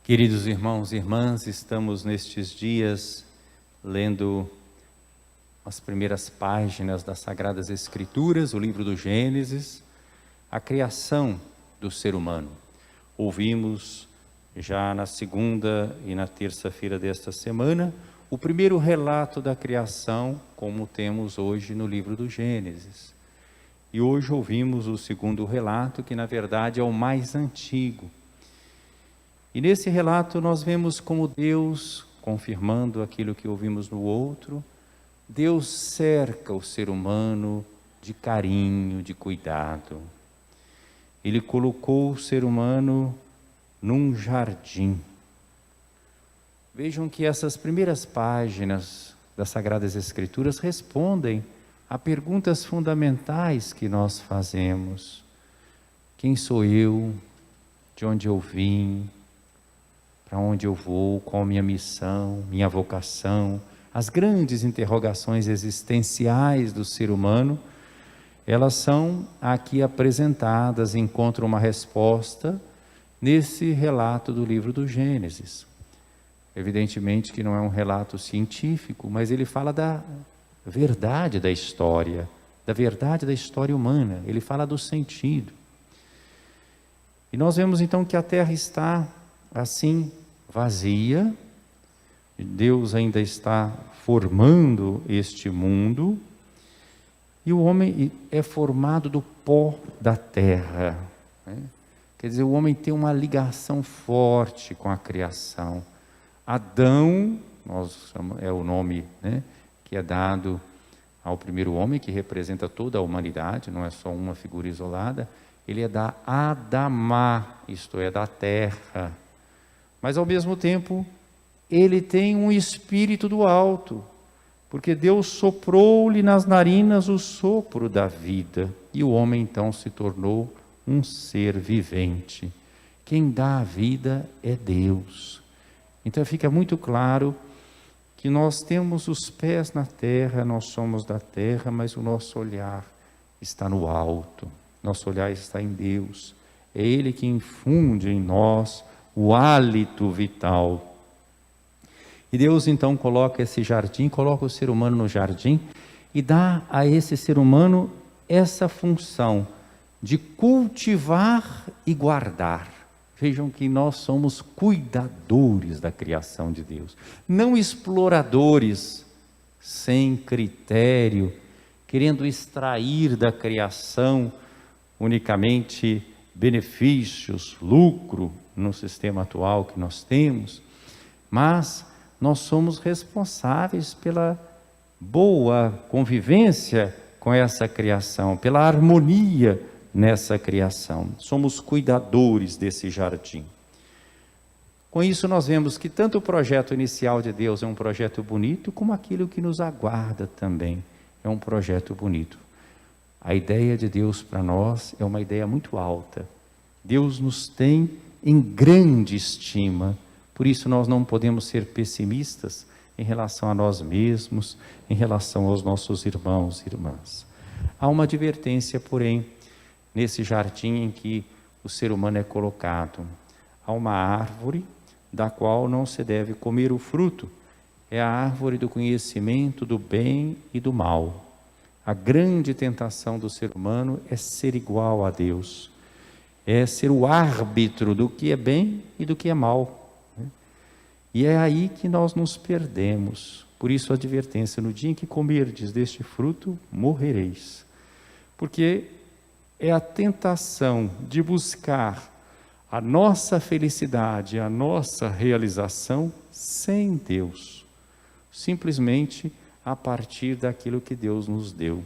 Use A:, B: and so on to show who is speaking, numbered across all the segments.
A: Queridos irmãos e irmãs, estamos nestes dias lendo as primeiras páginas das Sagradas Escrituras, o livro do Gênesis, a criação do ser humano. Ouvimos já na segunda e na terça-feira desta semana o primeiro relato da criação, como temos hoje no livro do Gênesis. E hoje ouvimos o segundo relato, que na verdade é o mais antigo. E nesse relato nós vemos como Deus, confirmando aquilo que ouvimos no outro, Deus cerca o ser humano de carinho, de cuidado. Ele colocou o ser humano num jardim. Vejam que essas primeiras páginas das Sagradas Escrituras respondem a perguntas fundamentais que nós fazemos. Quem sou eu? De onde eu vim? Para onde eu vou? Qual a minha missão? Minha vocação? As grandes interrogações existenciais do ser humano, elas são aqui apresentadas, encontram uma resposta nesse relato do livro do Gênesis. Evidentemente que não é um relato científico, mas ele fala da verdade da história humana, ele fala do sentido. E nós vemos então que a terra está assim, vazia, Deus ainda está formando este mundo, e o homem é formado do pó da terra, né? Quer dizer, o homem tem uma ligação forte com a criação. Adão, é o nome, né, que é dado ao primeiro homem, que representa toda a humanidade, não é só uma figura isolada. Ele é da Adamá, isto é, da terra. Mas ao mesmo tempo, ele tem um espírito do alto, porque Deus soprou-lhe nas narinas o sopro da vida, e o homem então se tornou um ser vivente. Quem dá a vida é Deus. Então fica muito claro que nós temos os pés na terra, nós somos da terra, mas o nosso olhar está no alto, nosso olhar está em Deus. É Ele que infunde em nós o hálito vital. E Deus então coloca esse jardim, coloca o ser humano no jardim e dá a esse ser humano essa função de cultivar e guardar. Vejam que nós somos cuidadores da criação de Deus, não exploradores sem critério, querendo extrair da criação unicamente benefícios, lucro, no sistema atual que nós temos, mas nós somos responsáveis pela boa convivência com essa criação, pela harmonia nessa criação. Somos cuidadores desse jardim. Com isso nós vemos que tanto o projeto inicial de Deus é um projeto bonito, como aquilo que nos aguarda também é um projeto bonito. A ideia de Deus para nós é uma ideia muito alta. Deus nos tem em grande estima, por isso nós não podemos ser pessimistas em relação a nós mesmos, em relação aos nossos irmãos e irmãs. Há uma advertência, porém, nesse jardim em que o ser humano é colocado. Há uma árvore da qual não se deve comer o fruto, é a árvore do conhecimento do bem e do mal. A grande tentação do ser humano é ser igual a Deus, é ser o árbitro do que é bem e do que é mal, né? E é aí que nós nos perdemos. Por isso a advertência: no dia em que comerdes deste fruto, morrereis. Porque é a tentação de buscar a nossa felicidade, a nossa realização sem Deus, simplesmente a partir daquilo que Deus nos deu.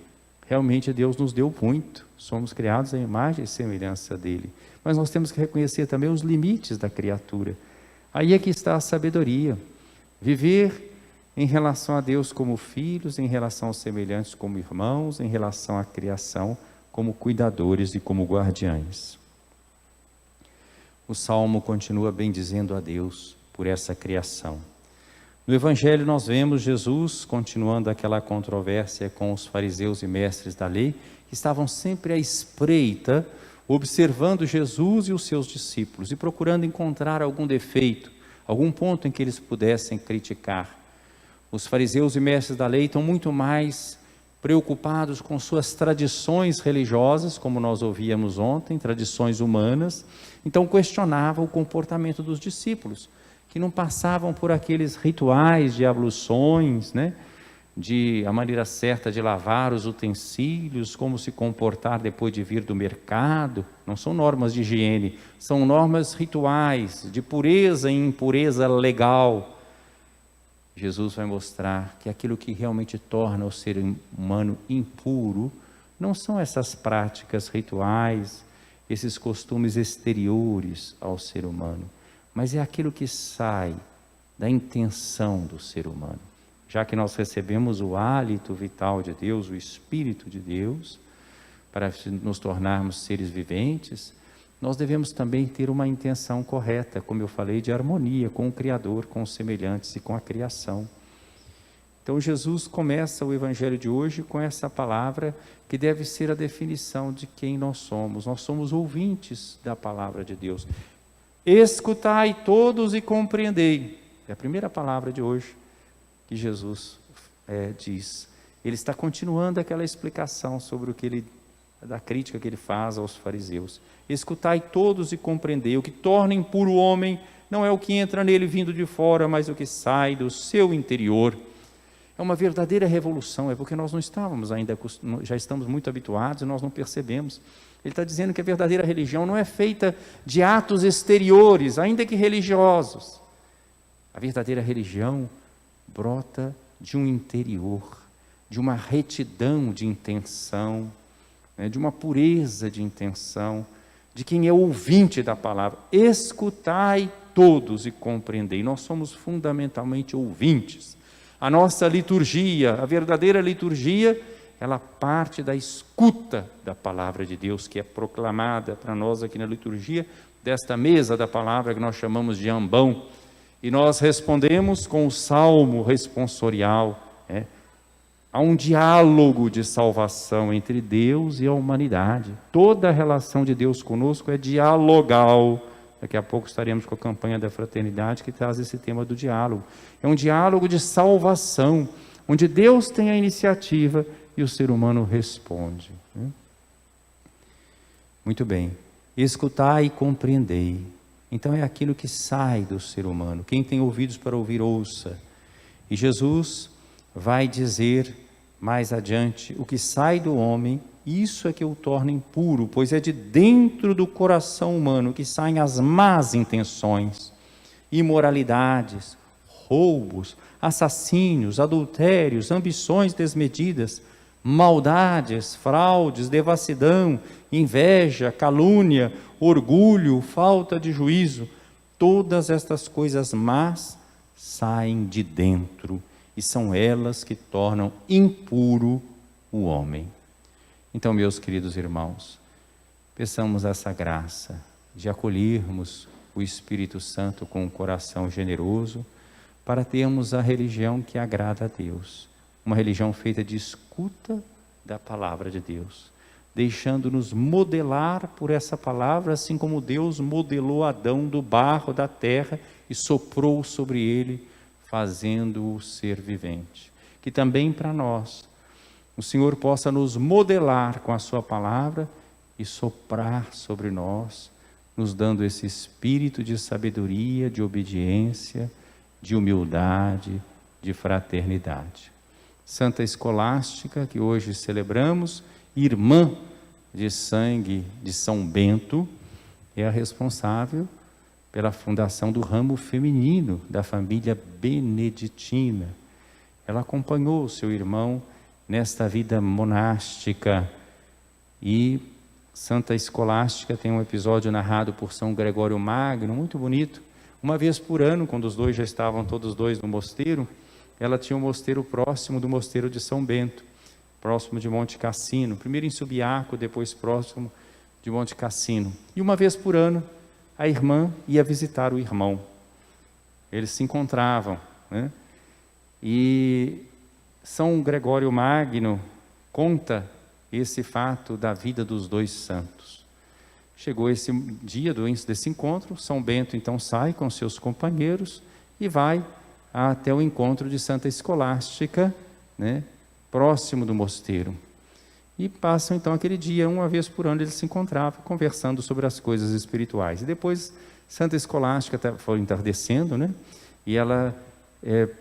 A: Realmente Deus nos deu muito, somos criados à imagem e semelhança dele, mas nós temos que reconhecer também os limites da criatura. Aí é que está a sabedoria, viver em relação a Deus como filhos, em relação aos semelhantes como irmãos, em relação à criação como cuidadores e como guardiães. O Salmo continua bendizendo a Deus por essa criação. No Evangelho nós vemos Jesus continuando aquela controvérsia com os fariseus e mestres da lei, que estavam sempre à espreita observando Jesus e os seus discípulos e procurando encontrar algum defeito, algum ponto em que eles pudessem criticar. Os fariseus e mestres da lei estão muito mais preocupados com suas tradições religiosas, como nós ouvíamos ontem, tradições humanas. Então questionavam o comportamento dos discípulos, que não passavam por aqueles rituais de abluções, de a maneira certa de lavar os utensílios, como se comportar depois de vir do mercado. Não são normas de higiene, são normas rituais, de pureza e impureza legal. Jesus vai mostrar que aquilo que realmente torna o ser humano impuro não são essas práticas rituais, esses costumes exteriores ao ser humano, mas é aquilo que sai da intenção do ser humano. Já que nós recebemos o hálito vital de Deus, o Espírito de Deus, para nos tornarmos seres viventes, nós devemos também ter uma intenção correta, como eu falei, de harmonia com o Criador, com os semelhantes e com a criação. Então Jesus começa o Evangelho de hoje com essa palavra que deve ser a definição de quem nós somos. Nós somos ouvintes da palavra de Deus. Escutai todos e compreendei. É a primeira palavra de hoje que Jesus diz. Ele está continuando aquela explicação sobre da crítica que ele faz aos fariseus. Escutai todos e compreendei. O que torna impuro o homem não é o que entra nele vindo de fora, mas o que sai do seu interior. É uma verdadeira revolução, é porque nós não estávamos ainda, já estamos muito habituados e nós não percebemos. Ele está dizendo que a verdadeira religião não é feita de atos exteriores, ainda que religiosos. A verdadeira religião brota de um interior, de uma retidão de intenção, de uma pureza de intenção, de quem é ouvinte da palavra. Escutai todos e compreendei. Nós somos fundamentalmente ouvintes. A nossa liturgia, a verdadeira liturgia, ela parte da escuta da palavra de Deus, que é proclamada para nós aqui na liturgia, desta mesa da palavra que nós chamamos de ambão. E nós respondemos com o salmo responsorial. Há um diálogo de salvação entre Deus e a humanidade. Toda a relação de Deus conosco é dialogal. Daqui a pouco estaremos com a campanha da fraternidade que traz esse tema do diálogo. É um diálogo de salvação, onde Deus tem a iniciativa e o ser humano responde. Muito bem. Escutai e compreendei. Então é aquilo que sai do ser humano. Quem tem ouvidos para ouvir, ouça. E Jesus vai dizer mais adiante, o que sai do homem, isso é que o torna impuro, pois é de dentro do coração humano que saem as más intenções, imoralidades, roubos, assassínios, adultérios, ambições desmedidas, maldades, fraudes, devassidão, inveja, calúnia, orgulho, falta de juízo. Todas estas coisas más saem de dentro e são elas que tornam impuro o homem. Então, meus queridos irmãos, peçamos essa graça de acolhermos o Espírito Santo com um coração generoso para termos a religião que agrada a Deus, uma religião feita de escuta da palavra de Deus, deixando-nos modelar por essa palavra, assim como Deus modelou Adão do barro da terra e soprou sobre ele, fazendo-o ser vivente. Que também para nós o Senhor possa nos modelar com a sua palavra e soprar sobre nós, nos dando esse espírito de sabedoria, de obediência, de humildade, de fraternidade. Santa Escolástica, que hoje celebramos, irmã de sangue de São Bento, é a responsável pela fundação do ramo feminino da família beneditina. Ela acompanhou o seu irmão nesta vida monástica. E Santa Escolástica tem um episódio narrado por São Gregório Magno, muito bonito. Uma vez por ano, quando os dois já estavam todos dois no mosteiro, ela tinha um mosteiro próximo do mosteiro de São Bento, próximo de Monte Cassino, primeiro em Subiaco, depois próximo de Monte Cassino. E uma vez por ano, a irmã ia visitar o irmão. Eles se encontravam, E São Gregório Magno conta esse fato da vida dos dois santos. Chegou esse dia desse encontro, São Bento então sai com seus companheiros e vai até o encontro de Santa Escolástica, né, próximo do mosteiro. E passam então aquele dia, uma vez por ano eles se encontravam, conversando sobre as coisas espirituais. E depois Santa Escolástica foi entardecendo, né, e ela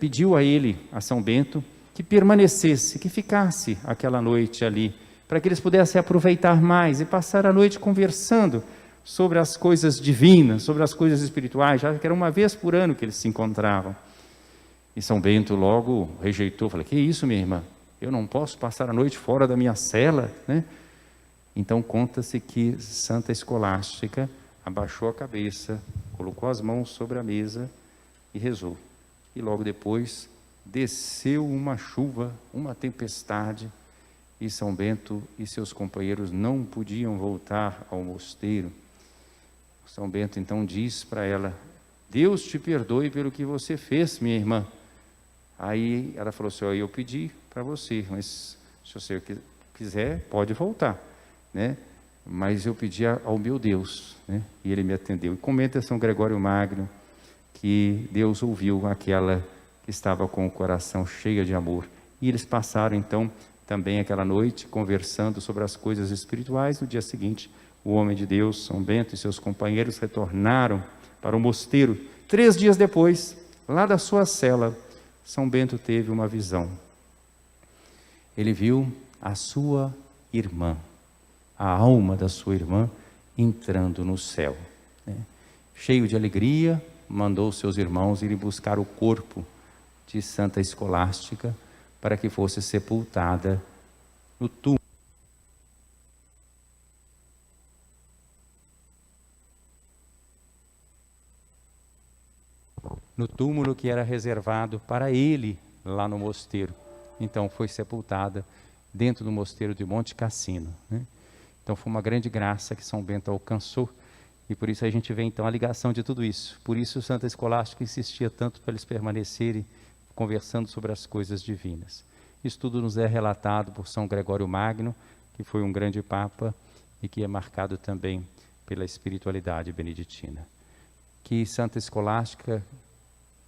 A: pediu a ele, a São Bento, que permanecesse, que ficasse aquela noite ali, para que eles pudessem aproveitar mais e passar a noite conversando sobre as coisas divinas, sobre as coisas espirituais, já que era uma vez por ano que eles se encontravam. E São Bento logo rejeitou, falou: que isso, minha irmã? Eu não posso passar a noite fora da minha cela, né? Então conta-se que Santa Escolástica abaixou a cabeça, colocou as mãos sobre a mesa e rezou. E logo depois desceu uma chuva, uma tempestade, e São Bento e seus companheiros não podiam voltar ao mosteiro. São Bento então diz para ela: Deus te perdoe pelo que você fez, minha irmã. Aí ela falou assim: eu pedi para você, mas se você quiser, pode voltar, né? Mas eu pedi ao meu Deus, né? E ele me atendeu. E comenta São Gregório Magno que Deus ouviu aquela que estava com o coração cheio de amor. E eles passaram então também aquela noite conversando sobre as coisas espirituais. No dia seguinte, o homem de Deus, São Bento, e seus companheiros retornaram para o mosteiro. 3 dias depois, lá da sua cela, São Bento teve uma visão. Ele viu a sua irmã, a alma da sua irmã, entrando no céu, né? Cheio de alegria, mandou seus irmãos irem buscar o corpo de Santa Escolástica para que fosse sepultada no túmulo. No túmulo que era reservado para ele lá no mosteiro. Então foi sepultada dentro do mosteiro de Monte Cassino, né? Então foi uma grande graça que São Bento alcançou, e por isso a gente vê então a ligação de tudo isso. Por isso Santa Escolástica insistia tanto para eles permanecerem conversando sobre as coisas divinas. Isso tudo nos é relatado por São Gregório Magno, que foi um grande papa e que é marcado também pela espiritualidade beneditina. Que Santa Escolástica,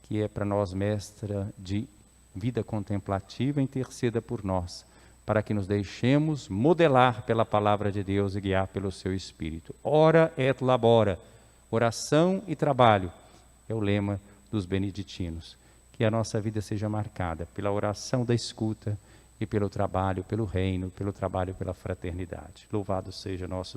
A: que é para nós mestra de vida contemplativa, interceda por nós, para que nos deixemos modelar pela palavra de Deus e guiar pelo seu Espírito. Ora et labora, oração e trabalho, é o lema dos beneditinos. Que a nossa vida seja marcada pela oração da escuta e pelo trabalho, pelo reino, pelo trabalho, pela fraternidade. Louvado seja nosso